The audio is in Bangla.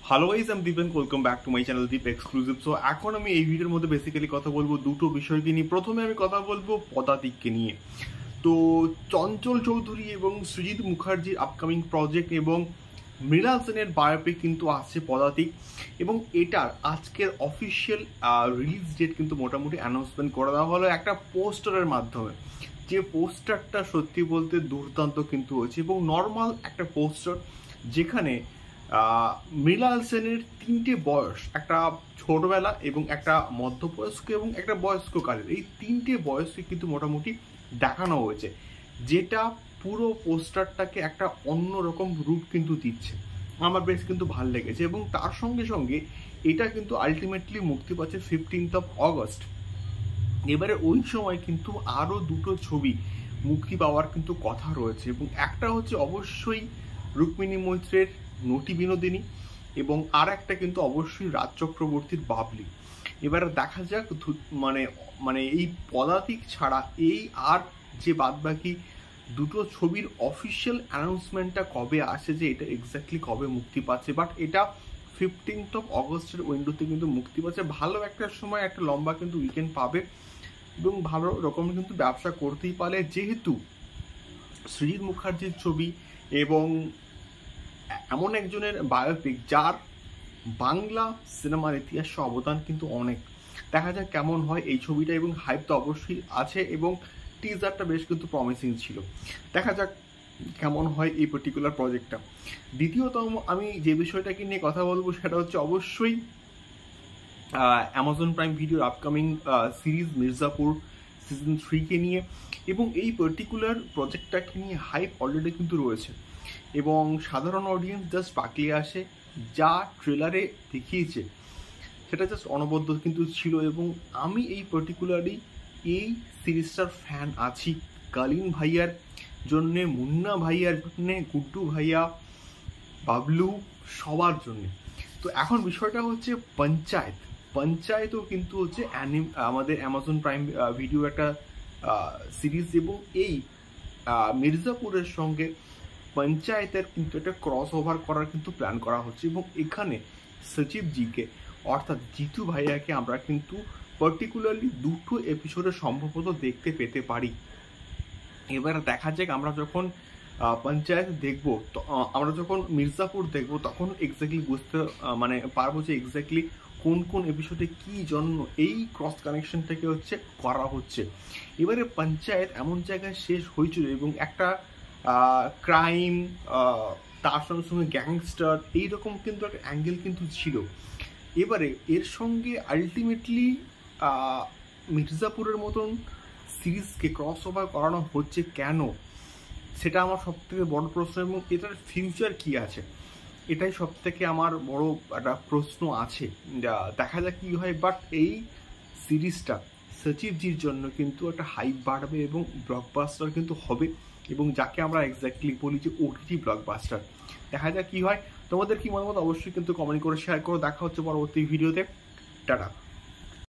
হ্যালো গাইস, আমি Dipen. Welcome back to my channel Deep exclusive. So এখন আমি এই ভিডিওর মধ্যে বেসিক্যালি কথা বলবো দুটো বিষয়কে নিয়ে। প্রথমে আমি কথা বলবো পদাতিককে নিয়ে। তো চঞ্চল চৌধুরী এবং সৃজিত মুখার্জির আপকামিং প্রজেক্ট এবং মৃণাল সেনের বায়োপিক কিন্তু আসছে পদাতিক, এবং এটার আজকের অফিসিয়াল রিলিজ ডেট কিন্তু মোটামুটি অ্যানাউন্সমেন্ট করে দেওয়া হলো একটা পোস্টারের মাধ্যমে। যে পোস্টারটা সত্যি বলতে দুর্দান্ত কিন্তু হয়েছে, এবং নর্মাল একটা পোস্টার যেখানে মৃণাল সেনের তিনটে বয়স, একটা ছোটবেলা এবং একটা মধ্যবয়স্ক এবং একটা বয়স্ককালের, এই তিনটে বয়সকে কিন্তু মোটামুটি দেখানো হয়েছে, যেটা পুরো পোস্টারটাকে একটা অন্যরকম রূপ কিন্তু দিচ্ছে। আমার বেশ কিন্তু ভাল লেগেছে, এবং তার সঙ্গে সঙ্গে এটা কিন্তু আলটিমেটলি মুক্তি পাচ্ছে 15th of August। এবারে ওই সময় কিন্তু আরও দুটো ছবি মুক্তি পাওয়ার কিন্তু কথা রয়েছে, এবং একটা হচ্ছে অবশ্যই রুক্মিণী মৈত্রের নটি বিনোদিনী, এবং আর একটা কিন্তু অবশ্যই রাজ চক্রবর্তীর বাবলি। এবারে দেখা যাক মানে মানে এই পদাতিক ছাড়া এই আর যে বাদবাকি দুটো ছবির অফিসিয়াল অ্যানাউন্সমেন্টটা কবে আসে, যে এটা এক্স্যাক্টলি কবে মুক্তি পাচ্ছে। বাট এটা 15th of August উইন্ডোতে কিন্তু মুক্তি পাচ্ছে। ভালো একটা সময়, একটা লম্বা কিন্তু উইকেন্ড পাবে, এবং ভালো রকম কিন্তু ব্যবসা করতেই পারে, যেহেতু সৃজিত মুখার্জির ছবি এবং এমন একজনের বায়োপিক যার বাংলা সিনেমার ইতিহাসে অবদান কিন্তু অনেক। দেখা যাক কেমন হয় এই ছবিটা, এবং হাইপ তো অবশ্যই আছে, এবং টিজারটা বেশ কিন্তু প্রমিসিং ছিল। দেখা যাক কেমন হয় এই পার্টিকুলার প্রজেক্টটা। দ্বিতীয়ত আমি যে বিষয়টাকে নিয়ে কথা বলবো সেটা হচ্ছে অবশ্যই অ্যামাজন প্রাইম ভিডিওর আপকামিং সিরিজ মির্জাপুর সিজন 3কে নিয়ে, এবং এই পার্টিকুলার প্রজেক্টটাকে নিয়ে হাইপ অলরেডি কিন্তু রয়েছে, এবং সাধারণ অডিয়েন্স জাস্ট পাকলিয়ে আসে। যা ট্রেলারে দেখিয়েছে সেটা জাস্ট অনবদ্য কিন্তু ছিল, এবং আমি এই পার্টিকুলারলি এই সিরিজটার ফ্যান আছি কালীন ভাইয়ার জন্যে, মুন্না ভাইয়ার জন্যে, গুড্ডু ভাইয়া, বাবলু, সবার জন্যে। তো এখন বিষয়টা হচ্ছে পঞ্চায়েতও কিন্তু হচ্ছে আমাদের অ্যামাজন প্রাইম ভিডিও একটা সিরিজ, এবং এই মির্জাপুরের সঙ্গে পঞ্চায়েতের কিন্তু একটা ক্রস ওভার করার কিন্তু প্ল্যান করা হচ্ছে, এবং এখানে সচিবজিকে অর্থাৎ জিতু ভাইয়াকে আমরা কিন্তু পার্টিকুলারলি দুটো এপিসোডে সম্ভবত দেখতে পেতে পারি। এবার দেখা যাক আমরা যখন পঞ্চায়েত দেখবো, আমরা যখন মির্জাপুর দেখবো, তখন এক্স্যাক্টলি বুঝতে মানে পারবো যে এক্স্যাক্টলি কোন কোন এপিসোডে কি জন্য এই ক্রস কানেকশনটাকে হচ্ছে করা হচ্ছে। এবারে পঞ্চায়েত এমন জায়গায় শেষ হয়েছিল, এবং একটা ক্রাইম, তার সঙ্গে সঙ্গে গ্যাংস্টার, এইরকম কিন্তু একটা অ্যাঙ্গেল কিন্তু ছিল। এবারে এর সঙ্গে আলটিমেটলি মির্জাপুরের মতন সিরিজকে ক্রস ওভার করানো হচ্ছে কেন, সেটা আমার সব থেকে বড় প্রশ্ন, এবং এটার ফিউচার কি আছে, এটাই সব থেকে আমার বড় একটা প্রশ্ন আছে। দেখা যাক কি হয়। বাট এই সিরিজটা সচিবজির জন্য কিন্তু একটা হাইপ বাড়বে, এবং ব্লকবাস্টার কিন্তু হবে, এবং যাকে আমরা এক্স্যাক্টলি বলি যে ওটিটি ব্লকবাস্টার। দেখা যাক কি হয়। তোমাদের কি মতামত অবশ্যই কিন্তু কমেন্ট করে শেয়ার করো। দেখা হচ্ছে পরবর্তী ভিডিওতে। টাটা।